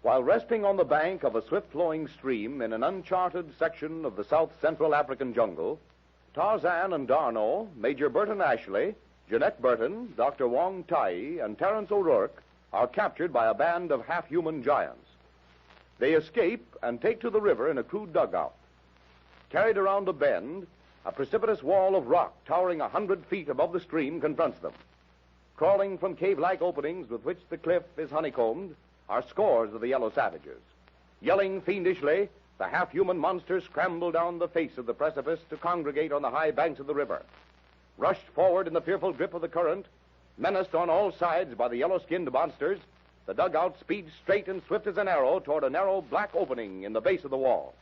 While resting on the bank of a swift-flowing stream in an uncharted section of the south-central African jungle, Tarzan and D'Arnot, Major Burton-Ashleigh, Jeanette Burton, Dr. Wong Tai, and Terence O'Rourke are captured by a band of half-human giants. They escape and take to the river in a crude dugout. Carried around a bend, a precipitous wall of rock towering 100 feet above the stream confronts them. Crawling from cave-like openings with which the cliff is honeycombed are scores of the yellow savages. Yelling fiendishly, the half-human monsters scramble down the face of the precipice to congregate on the high banks of the river. Rushed forward in the fearful grip of the current, menaced on all sides by the yellow-skinned monsters, the dugout speeds straight and swift as an arrow toward a narrow black opening in the base of the wall.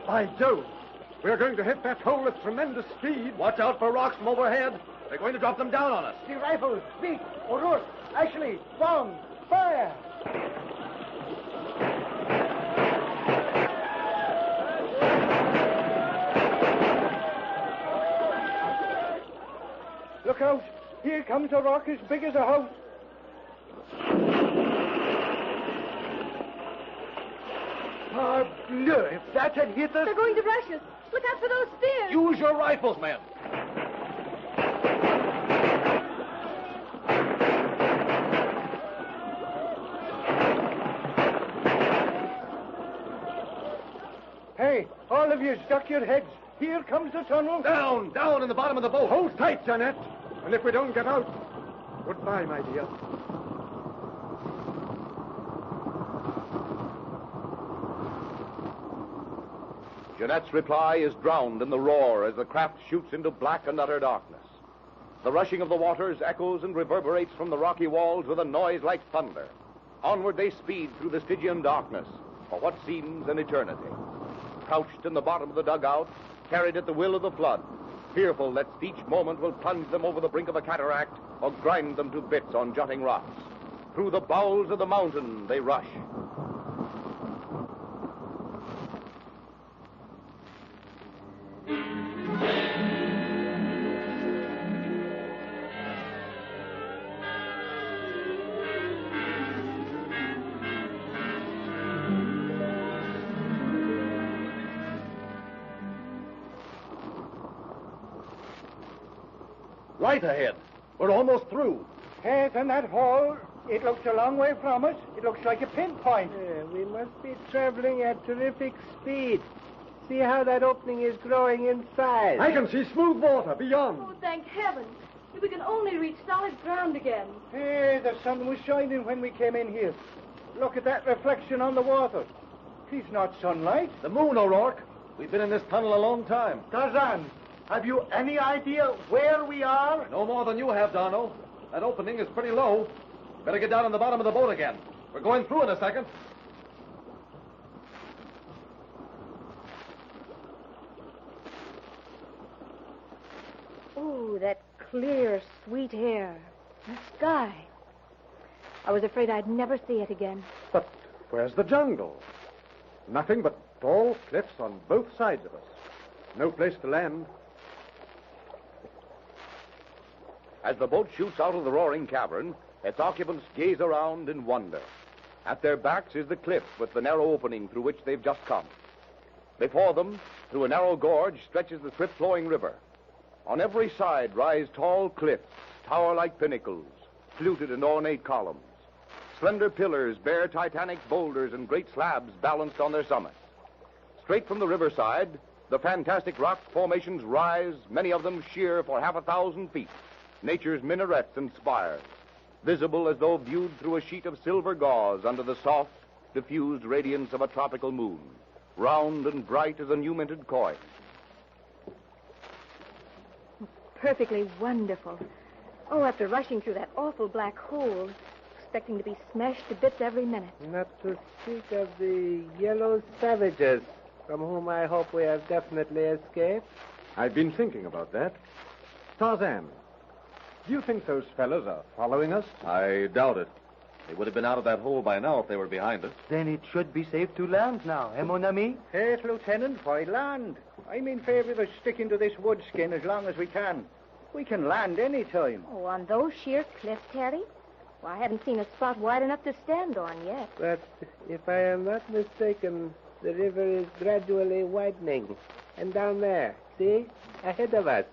By Jove! We're going to hit that hole at tremendous speed. Watch out for rocks from overhead. They're going to drop them down on us. The rifles! Speak! O'Rourke! Ashley! Wong! Fire! Look out! Here comes a rock as big as a house. Parbleu! If that had hit us... They're going to rush us. Look out for those spears. Use your rifles, men. Hey, all of you, duck your heads. Here comes the tunnel. Down in the bottom of the boat. Hold tight, Jeanette. And if we don't get out, goodbye, my dear. Jeanette's reply is drowned in the roar as the craft shoots into black and utter darkness. The rushing of the waters echoes and reverberates from the rocky walls with a noise like thunder. Onward they speed through the Stygian darkness for what seems an eternity. Crouched in the bottom of the dugout, carried at the will of the flood, fearful that each moment will plunge them over the brink of a cataract or grind them to bits on jutting rocks. Through the bowels of the mountain they rush. Right ahead. We're almost through. Yes, and that hole, it looks a long way from us. It looks like a pinpoint. We must be traveling at terrific speed. See how that opening is growing in size. I can see smooth water beyond. Oh, thank heaven. If we can only reach solid ground again. Hey, the sun was shining when we came in here. Look at that reflection on the water. It's not sunlight. The moon, O'Rourke. We've been in this tunnel a long time. Tarzan, have you any idea where we are? No more than you have, Darno. That opening is pretty low. Better get down on the bottom of the boat again. We're going through in a second. Oh, that clear, sweet air. The sky. I was afraid I'd never see it again. But where's the jungle? Nothing but tall cliffs on both sides of us. No place to land. As the boat shoots out of the roaring cavern, its occupants gaze around in wonder. At their backs is the cliff with the narrow opening through which they've just come. Before them, through a narrow gorge, stretches the swift-flowing river. On every side rise tall cliffs, tower-like pinnacles, fluted and ornate columns. Slender pillars bear titanic boulders and great slabs balanced on their summits. Straight from the riverside, the fantastic rock formations rise, many of them sheer for 1,000 feet. Nature's minarets and spires, visible as though viewed through a sheet of silver gauze under the soft, diffused radiance of a tropical moon, round and bright as a new minted coin. Perfectly wonderful. Oh, after rushing through that awful black hole, expecting to be smashed to bits every minute. Not to speak of the yellow savages, from whom I hope we have definitely escaped. I've been thinking about that. Tarzan, do you think those fellas are following us? I doubt it. They would have been out of that hole by now if they were behind us. Then it should be safe to land now, mon ami? Yes, Lieutenant, why land? I'm in favor of sticking to this woodskin as long as we can. We can land any time. Oh, on those sheer cliffs, Terry? Well, I haven't seen a spot wide enough to stand on yet. But if I am not mistaken, the river is gradually widening. And down there, see? Ahead of us.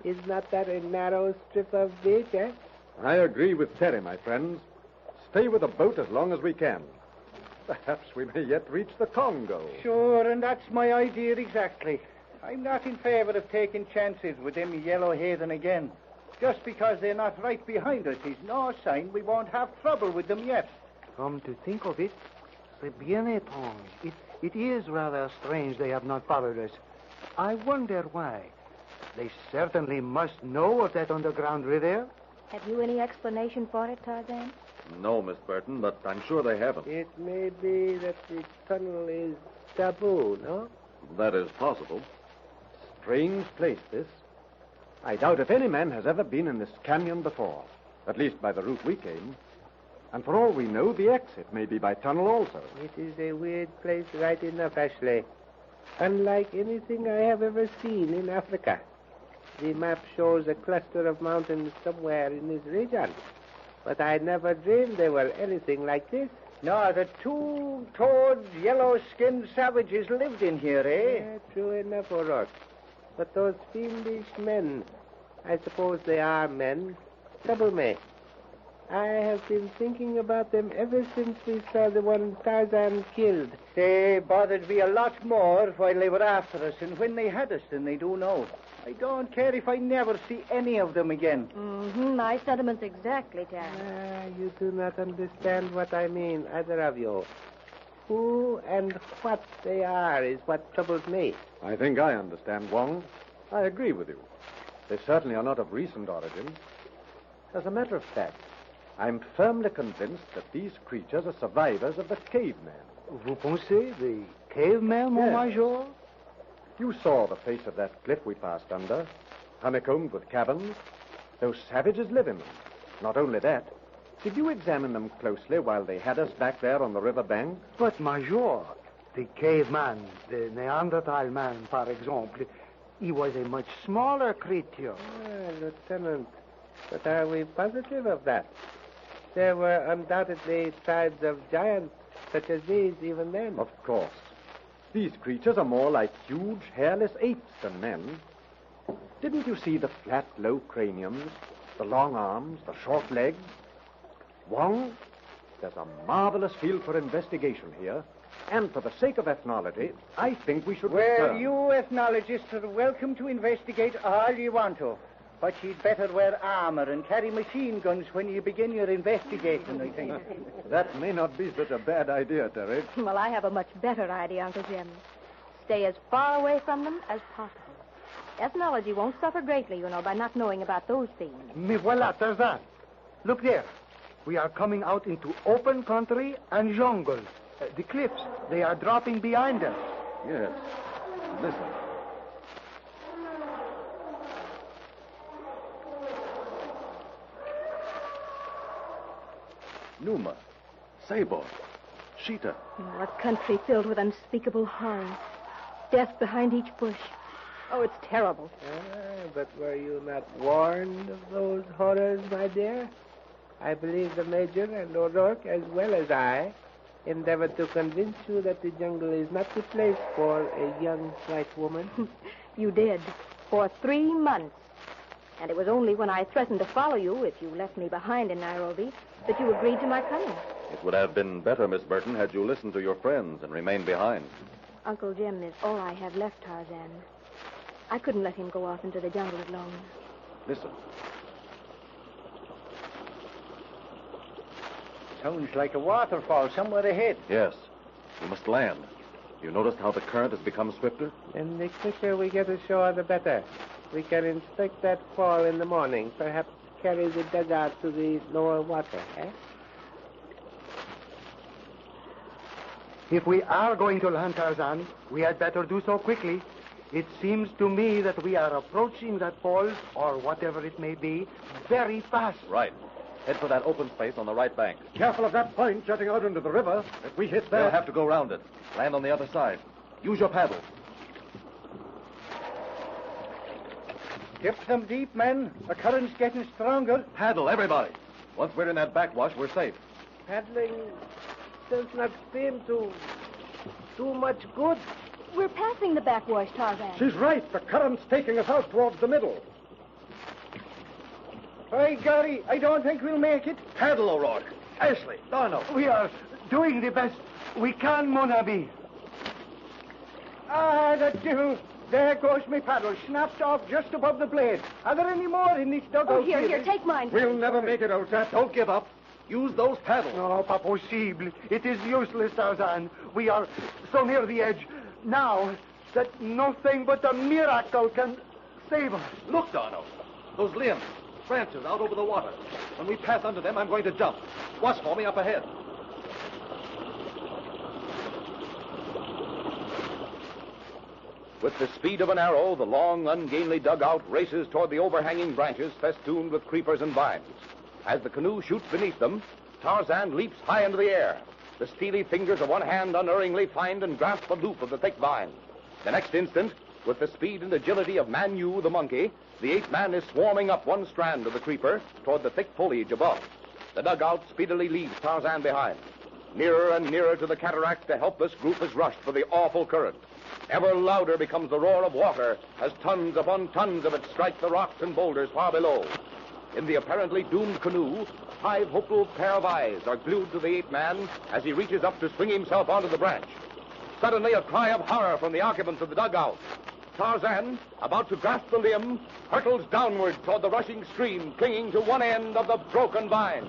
Is not that a narrow strip of beach, eh? I agree with Terry, my friends. Stay with the boat as long as we can. Perhaps we may yet reach the Congo. Sure, and that's my idea exactly. I'm not in favor of taking chances with them yellow heathen again. Just because they're not right behind us is no sign we won't have trouble with them yet. Come to think of it, c'est bien étrange. It is rather strange they have not followed us. I wonder why. They certainly must know of that underground river. Have you any explanation for it, Tarzan? No, Miss Burton, but I'm sure they haven't. It may be that the tunnel is taboo, no? That is possible. Strange place, this. I doubt if any man has ever been in this canyon before, at least by the route we came. And for all we know, the exit may be by tunnel also. It is a weird place right enough, Ashley. Unlike anything I have ever seen in Africa. The map shows a cluster of mountains somewhere in this region. But I never dreamed they were anything like this. No, the two-toed, yellow-skinned savages lived in here, eh? Yeah, true enough, O'Rourke. But those fiendish men, I suppose they are men, trouble me. I have been thinking about them ever since we saw the one Tarzan killed. They bothered me a lot more while they were after us and when they had us than they do now. I don't care if I never see any of them again. Mm-hmm. My sentiments exactly, Terry. You do not understand what I mean, either of you. Who and what they are is what troubles me. I think I understand, Wong. I agree with you. They certainly are not of recent origin. As a matter of fact, I'm firmly convinced that these creatures are survivors of the caveman. Vous pensez, the caveman, mon Yes. major? You saw the face of that cliff we passed under, honeycombed with caverns. Those savages live in them. Not only that, did you examine them closely while they had us back there on the river bank? But, major, the caveman, the Neanderthal man, par exemple, he was a much smaller creature. Lieutenant, but are we positive of that? There were undoubtedly tribes of giants such as these even then. Of course. These creatures are more like huge, hairless apes than men. Didn't you see the flat, low craniums, the long arms, the short legs? Wong, there's a marvelous field for investigation here. And for the sake of ethnology, I think we should Well, return. you ethnologists are welcome to investigate all you want to. But you'd better wear armor and carry machine guns when you begin your investigating, I think. That may not be such a bad idea, Terry. Well, I have a much better idea, Uncle Jim. Stay as far away from them as possible. Ethnology won't suffer greatly, you know, by not knowing about those things. Me voilà, Tarzan. Look there. We are coming out into open country and jungle. The cliffs, they are dropping behind us. Yes. Listen. Numa, Sabor, Sheeta. A country filled with unspeakable horror. Death behind each bush. Oh, it's terrible. But were you not warned of those horrors, my dear? I believe the Major and O'Rourke, as well as I, endeavored to convince you that the jungle is not the place for a young white woman. You did. For 3 months. And it was only when I threatened to follow you, if you left me behind in Nairobi, that you agreed to my coming. It would have been better, Miss Burton, had you listened to your friends and remained behind. Uncle Jim is all I have left, Tarzan. I couldn't let him go off into the jungle alone. Listen. Sounds like a waterfall somewhere ahead. Yes. We must land. You noticed how the current has become swifter? And the quicker we get ashore, the better. We can inspect that fall in the morning. Perhaps carry the dugout to the lower water, eh? If we are going to land, Tarzan, we had better do so quickly. It seems to me that we are approaching that fall, or whatever it may be, very fast. Right. Head for that open space on the right bank. Careful of that point jutting out into the river. If we hit They'll that... have to go round it. Land on the other side. Use your paddle. Dip them deep, men. The current's getting stronger. Paddle, everybody. Once we're in that backwash, we're safe. Paddling does not seem to do much good. We're passing the backwash, Tarzan. She's right. The current's taking us out towards the middle. By Gary, I don't think we'll make it. Paddle, O'Rourke. Ashley, Darno. We are doing the best we can, mon ami. Ah, the devil. There goes my paddle, snapped off just above the blade. Are there any more in this dugout? Oh, here, take mine. We'll never make it out, Zat. Don't give up. Use those paddles. No, pas possible. It is useless, Tarzan. We are so near the edge now that nothing but a miracle can save us. Look, Darno. Those limbs, branches out over the water. When we pass under them, I'm going to jump. Watch for me up ahead. With the speed of an arrow, the long, ungainly dugout races toward the overhanging branches festooned with creepers and vines. As the canoe shoots beneath them, Tarzan leaps high into the air. The steely fingers of one hand unerringly find and grasp a loop of the thick vine. The next instant, with the speed and agility of Manu the monkey, the ape man is swarming up one strand of the creeper toward the thick foliage above. The dugout speedily leaves Tarzan behind. Nearer and nearer to the cataract, the helpless group is rushed for the awful current. Ever louder becomes the roar of water as tons upon tons of it strike the rocks and boulders far below. In the apparently doomed canoe, a five-hopeful pair of eyes are glued to the ape man as he reaches up to swing himself onto the branch. Suddenly, a cry of horror from the occupants of the dugout. Tarzan, about to grasp the limb, hurtles downward toward the rushing stream, clinging to one end of the broken vine.